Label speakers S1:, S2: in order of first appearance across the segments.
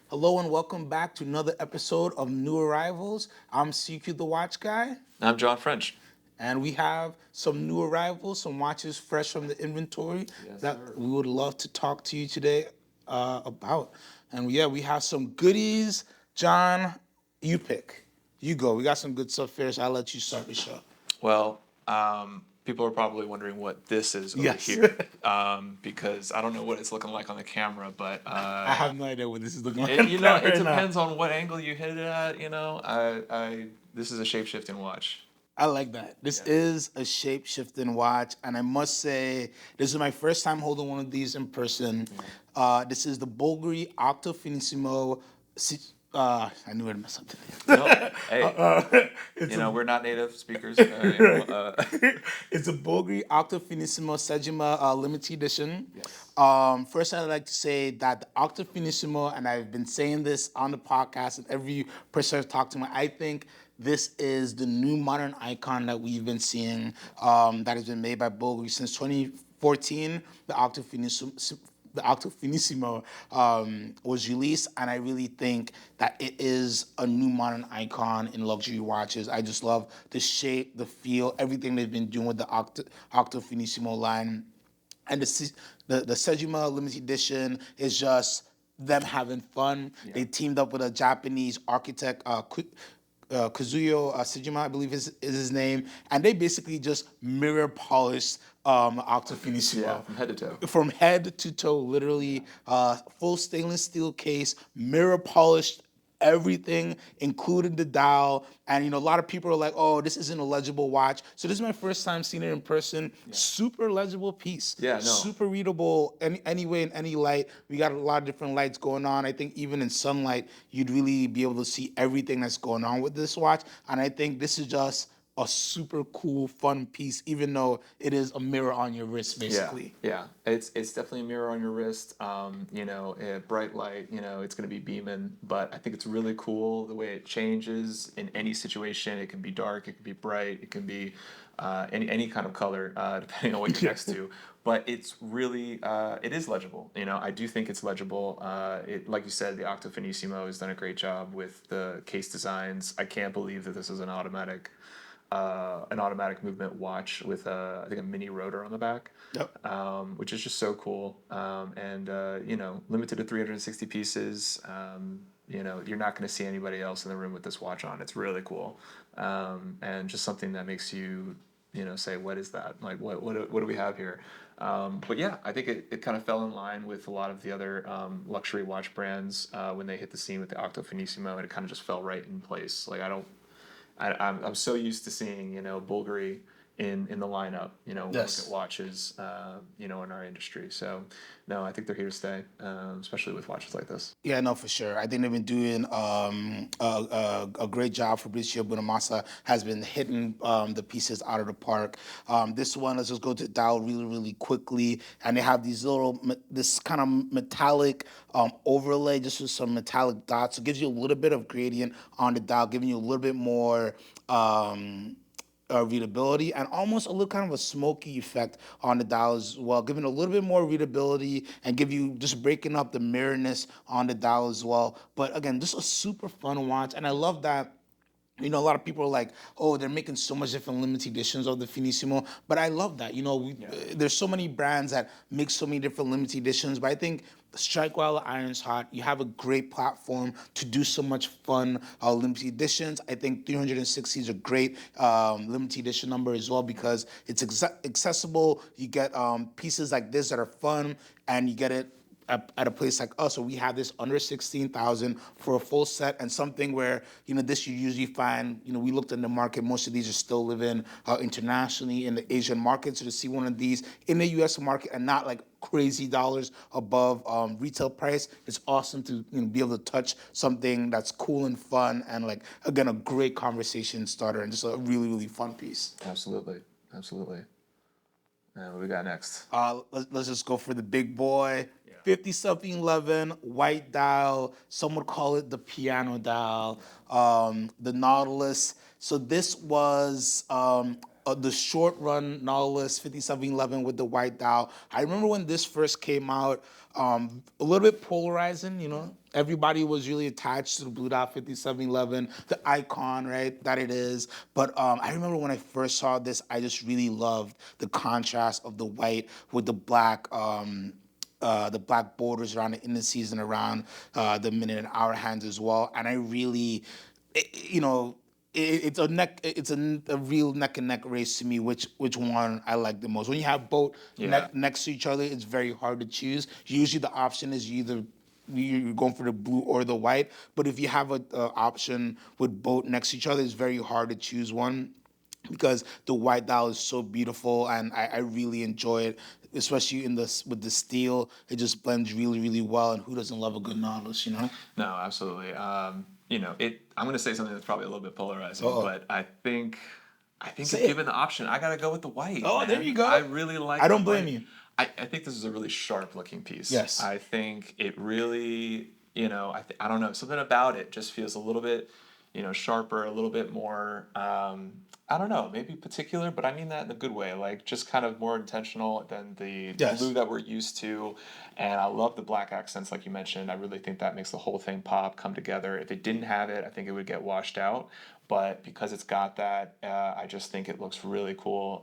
S1: Hello and welcome back to another episode of New Arrivals. I'm CQ the Watch Guy,
S2: I'm John French.
S1: and we have some new arrivals, some watches fresh from the inventory
S2: Yes,
S1: that
S2: sir.
S1: we would love to talk to you today about. And yeah, we have some goodies. John, you pick. You go. We got some good stuff here, so I'll let you start the show.
S2: Well, people are probably wondering what this is over
S1: Yes.
S2: here, because I don't know what it's looking like on the camera, but
S1: I have no idea what this is looking like.
S2: it, you know, it
S1: right now.
S2: depends on what angle you hit it at. This is a shape shifting watch.
S1: I like that. This is a shape shifting watch, and I must say, this is my first time holding one of these in person. This is the Bulgari Octo Finissimo. I knew I'd mess up today.
S2: No, hey, we're not native speakers.
S1: It's a Bulgari Octo Finissimo Sejima limited edition.
S2: Yes.
S1: First, I'd like to say that the Octo Finissimo, and I've been saying this on the podcast and every person I've talked to, I think this is the new modern icon that we've been seeing that has been made by Bulgari since 2014. The Octo Finissimo was released, and I really think that it is a new modern icon in luxury watches. I just love the shape, the feel, everything they've been doing with the Octo Finissimo line. And the Sejima limited edition is just them having fun. Yeah. They teamed up with a Japanese architect, Kazuyo Sejima, I believe is his name, and they basically just mirror polished Octo Finissimo.
S2: Yeah, from head to toe.
S1: From head to toe, literally, full stainless steel case, mirror polished everything, including the dial. And a lot of people are like, "Oh, this isn't a legible watch." So this is my first time seeing it in person. Yeah. Super legible piece.
S2: Yeah, no.
S1: Super readable. Any way in any light. We got a lot of different lights going on. I think even in sunlight, you'd really be able to see everything that's going on with this watch. And I think this is just a super cool, fun piece, even though it is a mirror on your wrist, basically.
S2: Yeah. It's definitely a mirror on your wrist. A bright light. It's going to be beaming, but I think it's really cool the way it changes in any situation. It can be dark, it can be bright, it can be any kind of color, depending on what you're next to. But it's really it is legible. I do think it's legible. Like you said, the Octo Finissimo has done a great job with the case designs. I can't believe that this is an automatic movement watch with I think a mini rotor on the back.
S1: Yep.
S2: Which is just so cool. Limited to 360 pieces. You're not going to see anybody else in the room with this watch on. It's really cool, and just something that makes you say, what is that? Like, what do we have here? But yeah, I think it kind of fell in line with a lot of the other luxury watch brands when they hit the scene with the Octo Finissimo, and it kind of just fell right in place. Like I'm so used to seeing Bulgari in the lineup, when we look at watches, in our industry. So, no, I think they're here to stay, especially with watches like this.
S1: Yeah, no, for sure. I think they've been doing a great job. Fabrizio Bonamassa has been hitting the pieces out of the park. This one, let's just go to dial really, really quickly. And they have this kind of metallic overlay, just with some metallic dots. It gives you a little bit of gradient on the dial, giving you a little bit more readability, and almost a little kind of a smoky effect on the dial as well, giving a little bit more readability and give you just breaking up the mirrorness on the dial as well. But again, just a super fun watch, and I love that. A lot of people are like, "Oh, they're making so much different limited editions of the Finissimo," but I love that. There's so many brands that make so many different limited editions, but I think strike while the iron's hot. You have a great platform to do so much fun limited editions. I think 360 is a great limited edition number as well because it's accessible. You get pieces like this that are fun, and you get it at a place like us, where we have this under 16,000 for a full set, and something where this you usually find. We looked in the market; most of these are still living internationally in the Asian market. So to see one of these in the U.S. market and not like crazy dollars above retail price, it's awesome to be able to touch something that's cool and fun, and like again a great conversation starter and just a really, really fun piece.
S2: Absolutely. What we got next?
S1: Let's just go for the big boy. 50-something 11, white dial. Some would call it the piano dial. The Nautilus. So this was the short run Nautilus 5711 with the white dial. I remember when this first came out, a little bit polarizing, you know. Everybody was really attached to the Blue Dot 5711, the icon, right, that it is. But I remember when I first saw this, I just really loved the contrast of the white with the black borders around the indices and around the minute and hour hands as well. And I really, you know, it's a real neck and neck race to me. Which one I like the most? When you have both
S2: Yeah.
S1: next to each other, it's very hard to choose. Usually, the option is you're going for the blue or the white. But if you have a option with both next to each other, it's very hard to choose one because the white dial is so beautiful and I really enjoy it, especially in this with the steel. It just blends really, really well. And who doesn't love a good Nautilus, you know?
S2: No, absolutely. I'm going to say something that's probably a little bit polarizing,
S1: Oh,
S2: but I think if
S1: say it.
S2: given the option, I got to go with the white,
S1: Oh, there
S2: man.
S1: you
S2: I
S1: go.
S2: really
S1: I
S2: like the
S1: don't blame
S2: white.
S1: you.
S2: I think this is a really sharp looking piece.
S1: Yes.
S2: I think it really, I don't know, something about it just feels a little bit, sharper, a little bit more, I don't know, maybe particular, but I mean that in a good way, like just kind of more intentional than the blue
S1: Yes.
S2: that we're used to. And I love the black accents, like you mentioned. I really think that makes the whole thing pop, come together. If it didn't have it, I think it would get washed out. But because it's got that, I just think it looks really cool.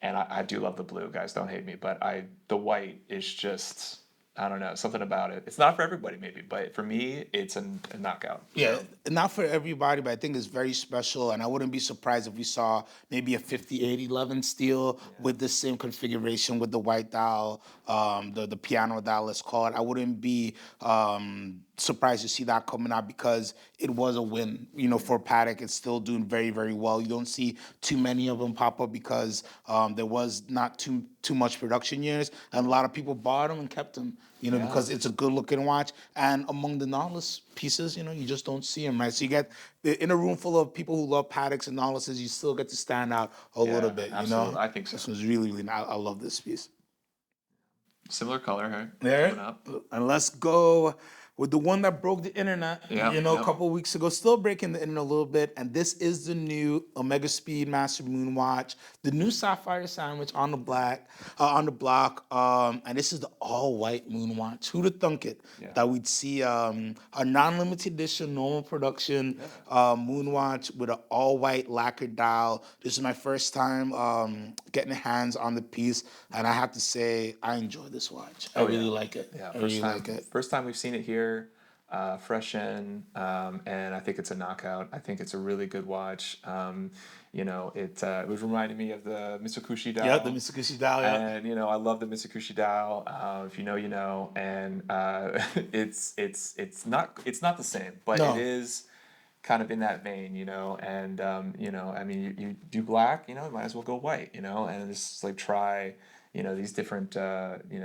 S2: And I do love the blue, guys. Don't hate me, but the white is just, I don't know, something about it. It's not for everybody, maybe, but for me, it's a knockout.
S1: Yeah,
S2: So
S1: not for everybody, but I think it's very special. And I wouldn't be surprised if we saw maybe a 5811 steel with the same configuration with the white dial, the piano dial, let's call it. I wouldn't be surprised to see that coming out because it was a win. You know, for Patek, it's still doing very, very well. You don't see too many of them pop up because there was not too much production years, and a lot of people bought them and kept them. You know,
S2: yeah,
S1: because it's a good looking watch. And among the Nautilus pieces, you know, you just don't see them, right? So you get in a room full of people who love Pateks and Nautiluses, you still get to stand out a little
S2: yeah,
S1: bit, you know?
S2: absolutely. I think so.
S1: This was really, really, I love this piece.
S2: Similar color, hey,
S1: There,
S2: coming up.
S1: and let's go with the one that broke the internet,
S2: Yep,
S1: you know, a
S2: yep.
S1: couple of weeks ago. Still breaking the internet a little bit. And this is the new Omega Speedmaster Moonwatch, the new Sapphire sandwich on the on the block. And this is the all-white Moonwatch. Who'd have thunk it
S2: Yeah.
S1: that we'd see a non-limited edition, normal production
S2: Yeah.
S1: Moonwatch with an all-white lacquered dial. This is my first time getting hands on the piece, and I have to say I enjoy this watch. I
S2: Oh
S1: really
S2: yeah.
S1: like it.
S2: Yeah.
S1: I
S2: First
S1: really
S2: time
S1: like it.
S2: first time we've seen it here, fresh in, and I think it's a knockout. I think it's a really good watch. It was reminding me of the Mitsukushi
S1: Yeah, the
S2: dial.
S1: Mitsubishi dial. Yeah.
S2: And I love the Mitsukushi dial. If you know, you know. And it's not the same, but it
S1: No.
S2: is kind of in that vein, and I mean, you do black, you might as well go white, and just like try, these different,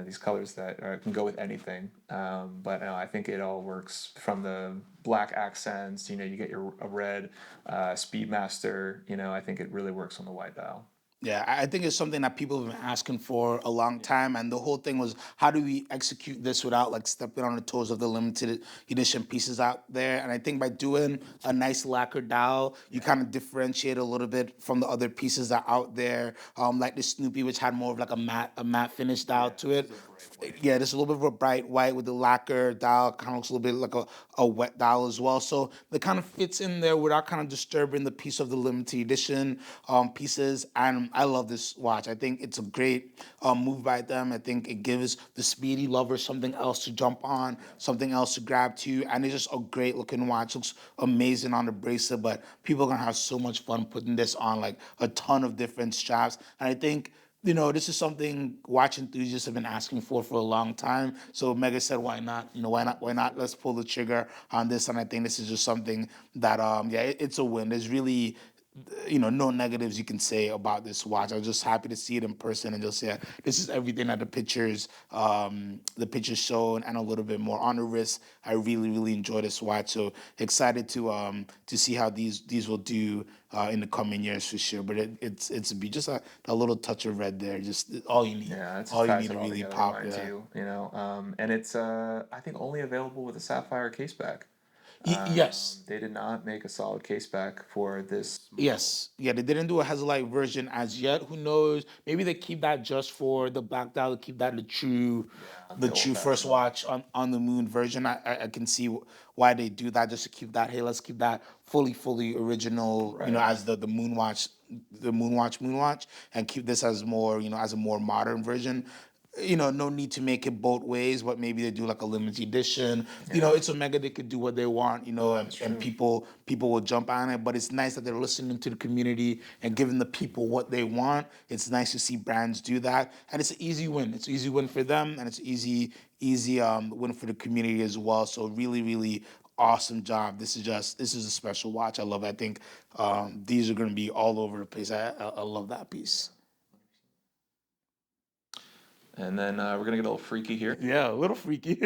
S2: these colors that can go with anything. But I think it all works from the black accents. You get your a red Speedmaster. I think it really works on the white dial.
S1: Yeah, I think it's something that people have been asking for a long time, and the whole thing was how do we execute this without like stepping on the toes of the limited edition pieces out there? And I think by doing a nice lacquer dial, you kind of differentiate a little bit from the other pieces that are out there, like the Snoopy, which had more of like a matte finish dial to it. Yeah, there's a little bit of a bright white with the lacquer dial, kind of looks a little bit like a wet dial as well. So it kind of fits in there without kind of disturbing the piece of the limited edition pieces. And I love this watch. I think it's a great move by them. I think it gives the speedy lover something else to jump on, something else to grab to. And it's just a great looking watch. Looks amazing on the bracelet, but people are going to have so much fun putting this on like a ton of different straps. And I think this is something watch enthusiasts have been asking for a long time. So Mega said, why not? Why not? Let's pull the trigger on this. And I think this is just something that, yeah, it's a win. There's really, no negatives you can say about this watch. I was just happy to see it in person and just say this is everything that the pictures show and a little bit more on the wrist. I really, really enjoy this watch. So excited to see how these will do in the coming years for sure. But it's just a little touch of red there, just all you need.
S2: Yeah, it just
S1: All you
S2: ties
S1: need
S2: it
S1: to
S2: all
S1: really
S2: together in
S1: pop.
S2: mine
S1: Yeah.
S2: too. And it's I think only available with a sapphire case back.
S1: Yes.
S2: They did not make a solid case back for this model.
S1: Yes, yeah, they didn't do a Hezbollah version as yet. Who knows? Maybe they keep that just for the black dial, keep that
S2: Yeah,
S1: the
S2: the
S1: true first
S2: old-fashioned one.
S1: watch on the moon version. I can see why they do that, just to keep that. Hey, let's keep that fully original. You know,
S2: Right.
S1: as the Moonwatch, and keep this as more, as a more modern version. No need to make it both ways, but maybe they do like a limited edition.
S2: Yeah,
S1: It's Omega, they could do what they want, and,
S2: that's
S1: and
S2: true.
S1: people will jump on it. But it's nice that they're listening to the community and giving the people what they want. It's nice to see brands do that. And it's an easy win. It's an easy win for them, and it's easy win for the community as well. So really awesome job. This is a special watch. I love it. I think these are gonna be all over the place. I love that piece.
S2: And then we're gonna get a little freaky here.
S1: Yeah, a little freaky.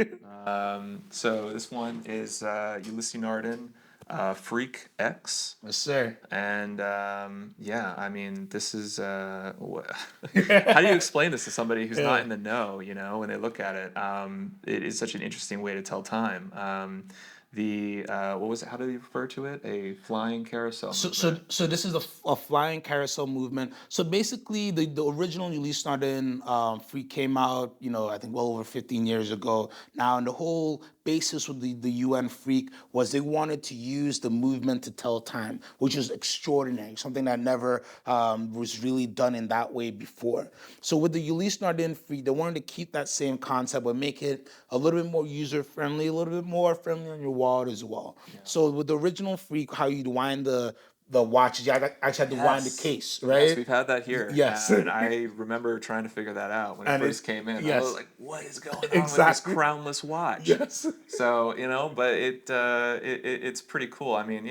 S2: So this one is Ulysse Nardin, Freak X.
S1: Yes, sir.
S2: And yeah, I mean, this is how do you explain this to somebody who's not
S1: Yeah.
S2: in the know? When they look at it, it is such an interesting way to tell time. The what was it? How do they refer to it? A flying carousel
S1: So, so,
S2: movement.
S1: so this is a flying carousel movement. So basically, the original Ulysse Nardin freak came out, I think well over 15 years ago now, and the whole basis with the UN freak was they wanted to use the movement to tell time, which was extraordinary, something that never was really done in that way before. So with the Ulysse Nardin freak, they wanted to keep that same concept, but make it a little bit more user friendly, a little bit more friendly on your wallet as well. So with the original freak, how you'd wind the watches, you actually had to wind the
S2: Yes.
S1: case,
S2: Yes,
S1: right?
S2: we've had that here.
S1: Yes.
S2: And I remember trying to figure that out when it
S1: And
S2: first came in. I was
S1: yes,
S2: like, what is going on with this
S1: exactly.
S2: crownless watch?
S1: Yes.
S2: So, but it's pretty cool. I mean,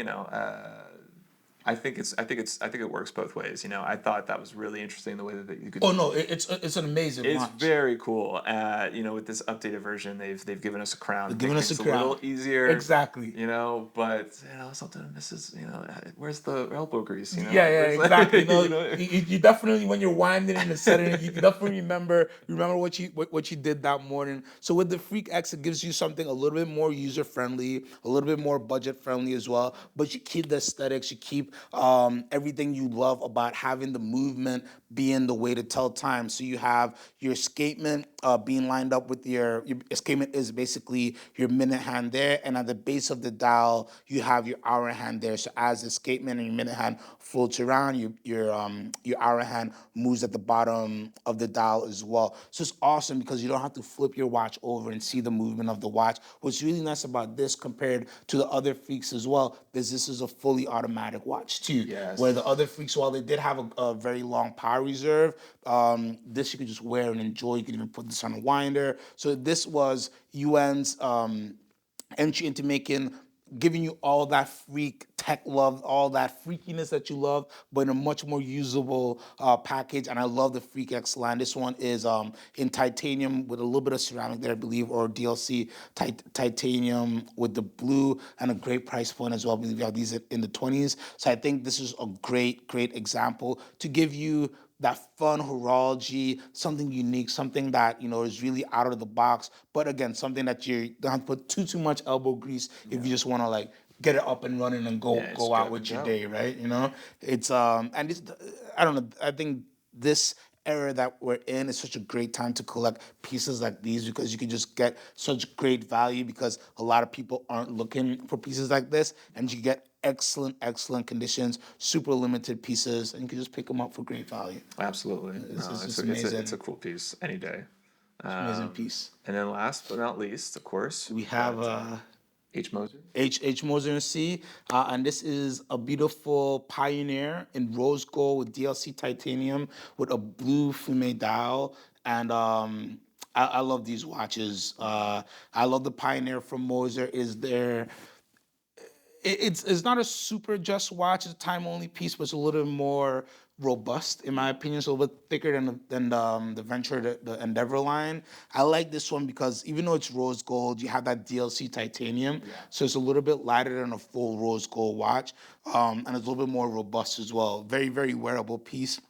S2: I think it works both ways. I thought that was really interesting the way that you could.
S1: Oh no, it's an amazing
S2: It's
S1: watch.
S2: very cool. With this updated version, they've given us a crown
S1: They're
S2: to make
S1: giving us a
S2: things a little
S1: crown.
S2: easier.
S1: Exactly.
S2: But something misses. Where's the elbow grease?
S1: Yeah,
S2: Where's
S1: exactly.
S2: the,
S1: You definitely, when you're winding in the setting, you can definitely remember what you did that morning. So with the Freak X, it gives you something a little bit more user friendly, a little bit more budget friendly as well. But you keep the aesthetics, you keep everything you love about having the movement being the way to tell time. So you have your escapement being lined up with your escapement is basically your minute hand there, and at the base of the dial you have your hour hand there. So as the escapement and your minute hand floats around, your hour hand moves at the bottom of the dial as well. So it's awesome because you don't have to flip your watch over and see the movement of the watch. What's really nice about this compared to the other freaks as well is this is a fully automatic watch too. Where the
S2: Yes.
S1: other freaks, while they did have a very long power reserve, this you can just wear and enjoy. You can even put this on a winder. So this was UN's entry into giving you all that freak tech love, all that freakiness that you love, but in a much more usable package. And I love the Freak X line. This one is in titanium with a little bit of ceramic there, I believe, or DLC titanium with the blue, and a great price point as well. I believe you have these in the 20s. So I think this is a great example to give you that fun horology, something unique, something that is really out of the box. But again, something that you don't have to put too much elbow grease if you just want to like get it up and running and
S2: Yeah,
S1: go
S2: just get
S1: out
S2: up and
S1: with your
S2: go.
S1: day, right? It's and it's I don't know. I think this era that we're in is such a great time to collect pieces like these because you can just get such great value because a lot of people aren't looking for pieces like this, and you get excellent conditions, super limited pieces, and you can just pick them up for great value.
S2: Absolutely.
S1: It's,
S2: No,
S1: it's
S2: it's
S1: just
S2: a, it's a it's a
S1: amazing.
S2: cool piece any day.
S1: It's an amazing piece.
S2: And then last but not least, of course,
S1: We
S2: we've
S1: have
S2: got H Moser.
S1: H Moser and C, and this is a beautiful Pioneer in rose gold with DLC titanium with a blue fume dial, and I love these watches. I love the Pioneer from Moser. Is there? It's not a super just watch. It's a time only piece, but it's a little more robust in my opinion. It's a little bit thicker than the Venture, the Endeavor line. I like this one because even though it's rose gold, you have that DLC titanium, so it's a little bit lighter than a full rose gold watch, and it's a little bit more robust as well. Very wearable piece.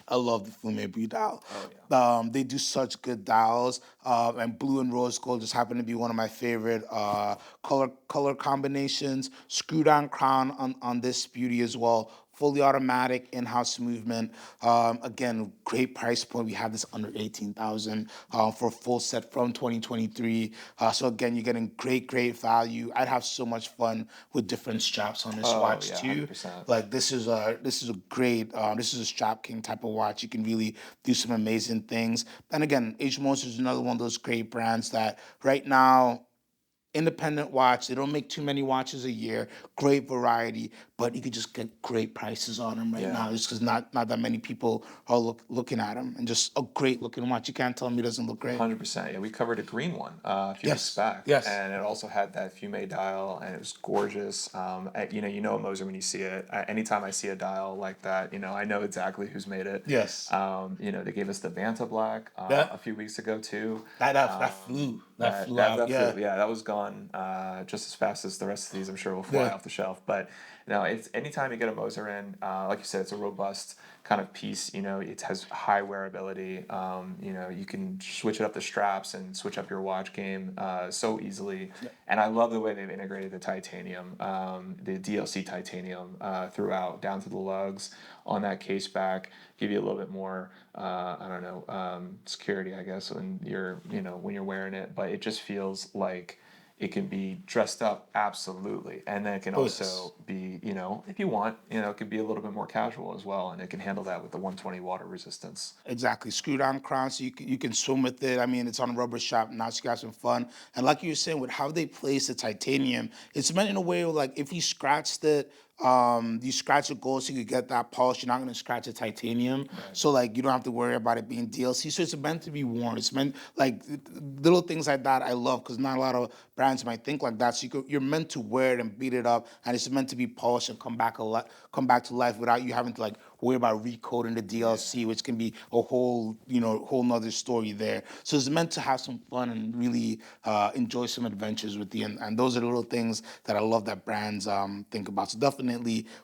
S1: I love the Fume Brie dial.
S2: Oh yeah.
S1: They do such good dials, and blue and rose gold just happen to be one of my favorite color combinations. Screw down crown on this beauty as well. Fully automatic in-house movement. Again, great price point. We have this under 18,000 for a full set from 2023. So again, you're getting great value. I'd have so much fun with different straps on this
S2: Oh
S1: watch
S2: yeah,
S1: too.
S2: 100%.
S1: Like this is a great this is a strap king type of watch. You can really do some amazing things. And again, H Moser is another one of those great brands that right now independent watch. They don't make too many watches a year. Great variety, but you could just get great prices on them right
S2: Yeah.
S1: now, just because not that many people are looking at them. And just a great looking watch. You can't tell me it doesn't look great.
S2: 100%. Yeah, we covered a green one a few weeks
S1: Yes,
S2: back,
S1: yes,
S2: and it also had that Fume dial, and it was gorgeous. You know a Moser when you see it. Anytime I see a dial like that, I know exactly who's made it.
S1: yes.
S2: They gave us the Vanta Black a
S1: That
S2: few weeks ago too.
S1: that flew out.
S2: That
S1: Yeah,
S2: flew, yeah, that was gone just as fast as the rest of these. I'm sure will fly
S1: yeah.
S2: off the shelf. But no, it's anytime you get a Moser in, like you said, it's a robust kind of piece. It has high wearability. You can switch it up the straps and switch up your watch game so easily. And I love the way they've integrated the titanium, the DLC titanium throughout, down to the lugs on that case back, give you a little bit more, I don't know, security, I guess, when you're wearing it. But it just feels like it can be dressed up absolutely, and then it can
S1: Oh yes.
S2: also be, if you want, it can be a little bit more casual as well, and it can handle that with the 120 water resistance.
S1: Exactly. Screw down crown so you can swim with it. I mean, it's on a rubber strap. Now you got some fun. And like you were saying, with how they place the titanium, it's meant in a way where, like, if you scratched it, you scratch the gold so you could get that polish. You're not gonna scratch the titanium, so like you don't have to worry about it being DLC. So it's meant to be worn. It's meant like little things like that. I love because not a lot of brands might think like that. So you're meant to wear it and beat it up, and it's meant to be polished and come back to life without you having to like worry about recoding the DLC, which can be a whole nother story there. So it's meant to have some fun and really enjoy some adventures with the and those are the little things that I love that brands think about. So definitely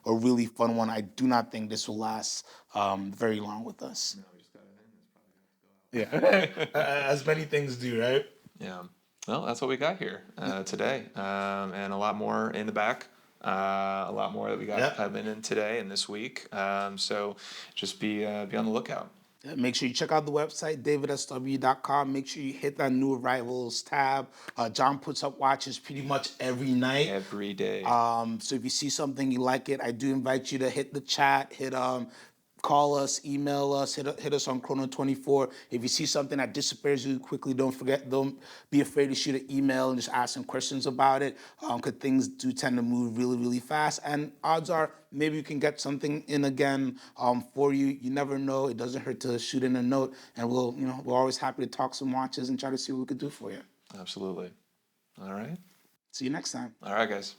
S1: a really fun one. I do not think this will last very long with us.
S2: No, we just got it in. It's probably gonna have to go out.
S1: Yeah, as many things do, right?
S2: Yeah. Well, that's what we got here today, and a lot more in the back. A lot more that we got
S1: Yeah.
S2: coming in today and this week. So just be on the lookout
S1: Yeah, make sure you check out the website, davidsw.com. Make sure you hit that new arrivals tab. John puts up watches pretty much every night.
S2: every day.
S1: So if you see something you like it, I do invite you to hit the chat, call us, email us, hit us on Chrono24. If you see something that disappears really quickly, don't be afraid to shoot an email and just ask some questions about it, because things do tend to move really fast. And odds are maybe you can get something in again for you. You never know. It doesn't hurt to shoot in a note, and we're always happy to talk some watches and try to see what we could do for you.
S2: Absolutely. All right.
S1: See you next time.
S2: All right, guys.